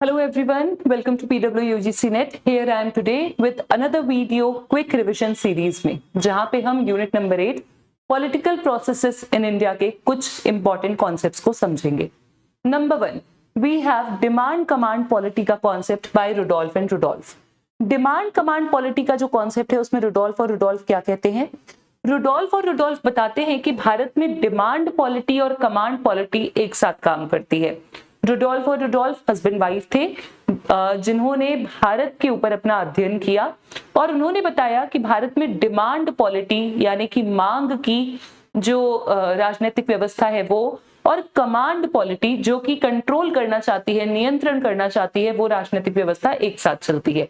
Hello everyone, welcome to PWUGC Net. Here I am today with another video quick revision series में जहां पे हम unit number 8 political processes in India के कुछ important concepts को समझेंगे। नंबर 1, we have demand command polity का concept by Rudolph and Rudolph. Demand command polity का जो कॉन्सेप्ट है उसमें रुडोल्फ और रुडोल्फ क्या कहते हैं? रुडोल्फ और रुडोल्फ बताते हैं कि भारत में डिमांड पॉलिटी और कमांड पॉलिटी एक साथ काम करती है। रुडोल्फ और रुडोल्फ हस्बैंड वाइफ थे जिन्होंने भारत के ऊपर अपना अध्ययन किया और उन्होंने बताया कि भारत में डिमांड पॉलिटी यानी कि मांग की जो राजनीतिक व्यवस्था है वो और कमांड पॉलिटी जो कि कंट्रोल करना चाहती है, नियंत्रण करना चाहती है, वो राजनीतिक व्यवस्था एक साथ चलती है।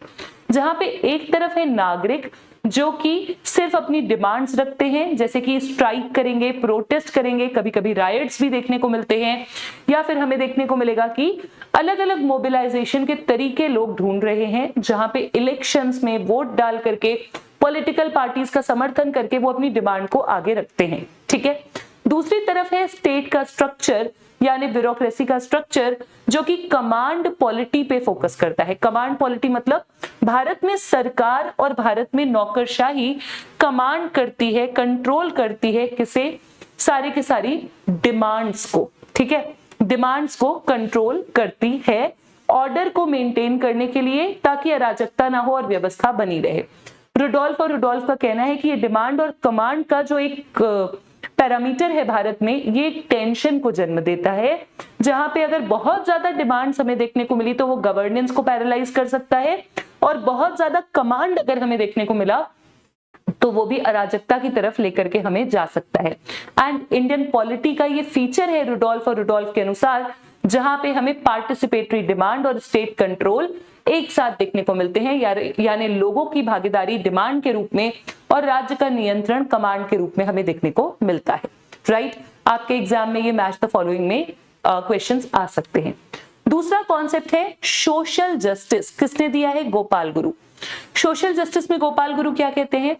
जहां पे एक तरफ है नागरिक जो कि सिर्फ अपनी डिमांड्स रखते हैं, जैसे कि स्ट्राइक करेंगे, प्रोटेस्ट करेंगे, कभी कभी राइट्स भी देखने को मिलते हैं, या फिर हमें देखने को मिलेगा कि अलग अलग मोबिलाइजेशन के तरीके लोग ढूंढ रहे हैं जहां पे इलेक्शंस में वोट डाल करके पॉलिटिकल पार्टीज का समर्थन करके वो अपनी डिमांड को आगे रखते हैं। ठीक है। दूसरी तरफ है स्टेट का स्ट्रक्चर यानी ब्यूरोक्रेसी का स्ट्रक्चर जो कि कमांड पॉलिटी पे फोकस करता है। कमांड पॉलिटी मतलब भारत में सरकार और भारत में नौकरशाही कमांड करती है, कंट्रोल करती है किसे? सारी की सारी डिमांड्स को। ठीक है, डिमांड्स को कंट्रोल करती है ऑर्डर को मेंटेन करने के लिए ताकि अराजकता ना हो और व्यवस्था बनी रहे। रुडोल्फ और रुडोल्फ का कहना है कि ये डिमांड और कमांड का जो एक पैरामीटर है भारत में, ये एक टेंशन को जन्म देता है जहां पे अगर बहुत ज्यादा डिमांड्स हमें देखने को मिली तो वो गवर्नेंस को पैरालाइज कर सकता है और बहुत ज्यादा कमांड अगर हमें देखने को मिला तो वो भी अराजकता की तरफ लेकर के हमें जा सकता है। एंड इंडियन पॉलिटी का ये फीचर है रुडोल्फ और रुडोल्फ के अनुसार जहां पे हमें पार्टिसिपेटरी डिमांड और स्टेट कंट्रोल एक साथ देखने को मिलते हैं, यानी लोगों की भागीदारी डिमांड के रूप में और राज्य का नियंत्रण कमांड के रूप में हमें देखने को मिलता है। राइट, आपके एग्जाम में ये मैच द फॉलोइंग में क्वेश्चंस आ सकते हैं। दूसरा कॉन्सेप्ट है सोशल जस्टिस। किसने दिया है? गोपाल गुरु। सोशल जस्टिस में गोपाल गुरु क्या कहते हैं?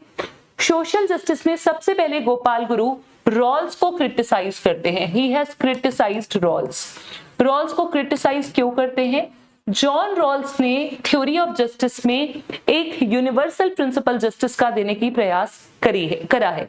सोशल जस्टिस में सबसे पहले गोपाल गुरु रॉल्स को क्रिटिसाइज करते हैं। He has criticised Rawls. Rawls को क्रिटिसाइज क्यों करते हैं? जॉन रॉल्स ने थ्योरी ऑफ जस्टिस में एक यूनिवर्सल प्रिंसिपल जस्टिस का देने की प्रयास करा है।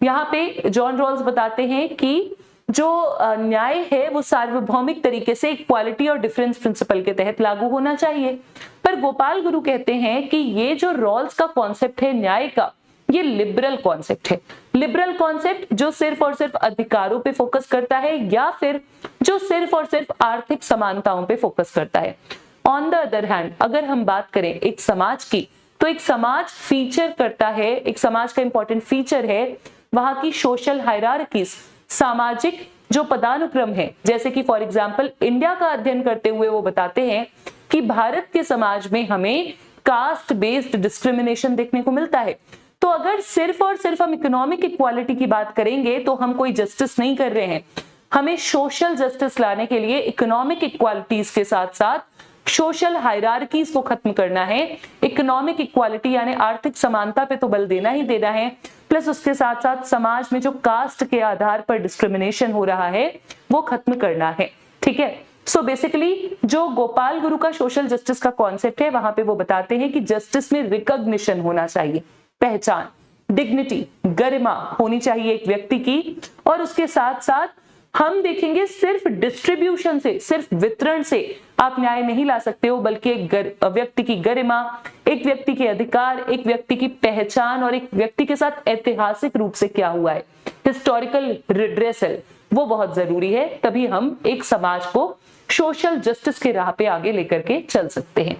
यहाँ पे जॉन रॉल्स बताते हैं कि जो न्याय है वो सार्वभौमिक तरीके से इक्वालिटी और डिफरेंस प्रिंसिपल के तहत लागू होना चाहिए। पर गोपाल गुरु कहते हैं कि ये जो रॉल्स का कॉन्सेप्ट है न्याय का, ये लिबरल कॉन्सेप्ट है। लिबरल कॉन्सेप्ट जो सिर्फ और सिर्फ अधिकारों पे फोकस करता है या फिर जो सिर्फ और सिर्फ आर्थिक समानताओं पे फोकस करता है। ऑन द अदर हैंड अगर हम बात करें एक समाज की, तो एक समाज फीचर करता है, एक समाज का इंपॉर्टेंट फीचर है वहां की सोशल हायरार्कीज, सामाजिक जो पदानुक्रम है। जैसे कि फॉर एग्जाम्पल इंडिया का अध्ययन करते हुए वो बताते हैं कि भारत के समाज में हमें कास्ट बेस्ड डिस्क्रिमिनेशन देखने को मिलता है। तो अगर सिर्फ और सिर्फ हम इकोनॉमिक इक्वालिटी की बात करेंगे तो हम कोई जस्टिस नहीं कर रहे हैं। हमें सोशल जस्टिस लाने के लिए इकोनॉमिक इक्वालिटीज के साथ साथ सोशल हायरार्कीज को खत्म करना है। इकोनॉमिक इक्वालिटी यानी आर्थिक समानता पे तो बल देना ही देना है, प्लस उसके साथ साथ समाज में जो कास्ट के आधार पर डिस्क्रिमिनेशन हो रहा है वो खत्म करना है। ठीक है। सो बेसिकली जो गोपाल गुरु का सोशल जस्टिस का कॉन्सेप्ट है वहां पे वो बताते हैं कि जस्टिस में रिकॉग्निशन होना चाहिए, पहचान, डिग्निटी, गरिमा होनी चाहिए एक व्यक्ति की। और उसके साथ साथ हम देखेंगे सिर्फ डिस्ट्रीब्यूशन से, सिर्फ वितरण से आप न्याय नहीं ला सकते हो, बल्कि एक व्यक्ति की गरिमा, एक व्यक्ति के अधिकार, एक व्यक्ति की पहचान और एक व्यक्ति के साथ ऐतिहासिक रूप से क्या हुआ है, हिस्टोरिकल रिड्रेसल, वो बहुत जरूरी है। तभी हम एक समाज को सोशल जस्टिस के राह पे आगे लेकर के चल सकते हैं।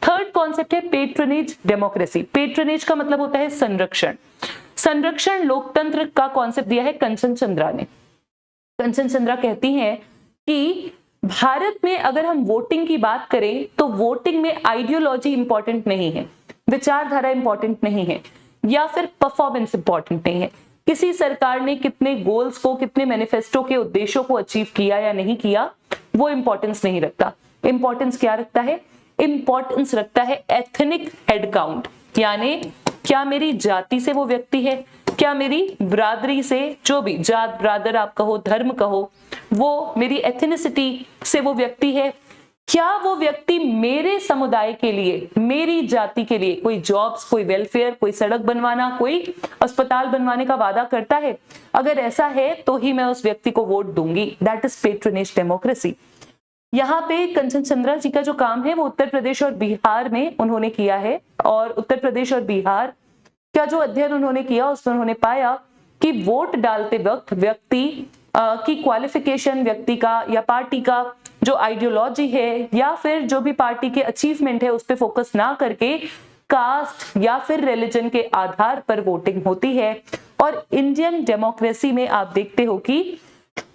थर्ड कॉन्सेप्ट है पेट्रनेज डेमोक्रेसी। पेट्रनेज का मतलब होता है संरक्षण। संरक्षण लोकतंत्र का कॉन्सेप्ट दिया है कंचन चंद्रा ने। कंचन चंद्रा कहती हैं कि भारत में अगर हम वोटिंग की बात करें तो वोटिंग में आइडियोलॉजी इंपॉर्टेंट नहीं है, विचारधारा इंपॉर्टेंट नहीं है, या फिर परफॉर्मेंस इंपॉर्टेंट नहीं है। किसी सरकार ने कितने गोल्स को, कितने मैनिफेस्टो के उद्देश्यों को अचीव किया या नहीं किया, वो इंपॉर्टेंस नहीं रखता। इंपॉर्टेंस क्या रखता है? इंपॉर्टेंस रखता है एथनिक हेड काउंट, यानी क्या मेरी जाति से वो व्यक्ति है, क्या मेरी ब्रादरी से, जो भी जात ब्रादर आप कहो, धर्म कहो, वो मेरी एथनिसिटी से वो व्यक्ति है, क्या वो व्यक्ति मेरे समुदाय के लिए, मेरी जाति के लिए कोई जॉब्स, कोई वेलफेयर, कोई सड़क बनवाना, कोई अस्पताल बनवाने का वादा करता है? अगर ऐसा है तो ही मैं उस व्यक्ति को वोट दूंगी। That is patronage democracy. यहाँ पे कंचन चंद्रा जी का जो काम है वो उत्तर प्रदेश और बिहार में उन्होंने किया है, और उत्तर प्रदेश और बिहार का जो अध्ययन उन्होंने किया उसमें उन्होंने पाया कि वोट डालते वक्त व्यक्ति की क्वालिफिकेशन, व्यक्ति का या पार्टी का जो आइडियोलॉजी है या फिर जो भी पार्टी के अचीवमेंट है उस पर फोकस ना करके कास्ट या फिर रिलीजन के आधार पर वोटिंग होती है। और इंडियन डेमोक्रेसी में आप देखते हो कि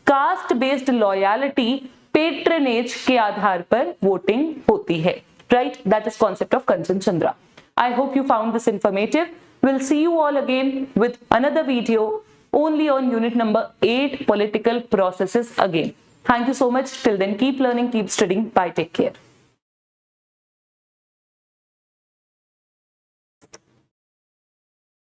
कास्ट बेस्ड लॉयलिटी, पेट्रनेज के आधार पर वोटिंग होती है। Right, that is concept of Kanchan Chandra. I hope you found this informative. We'll see you all again with another video only on unit number 8, political processes again. Thank you so much. Till then, keep learning, keep studying. Bye. Take care.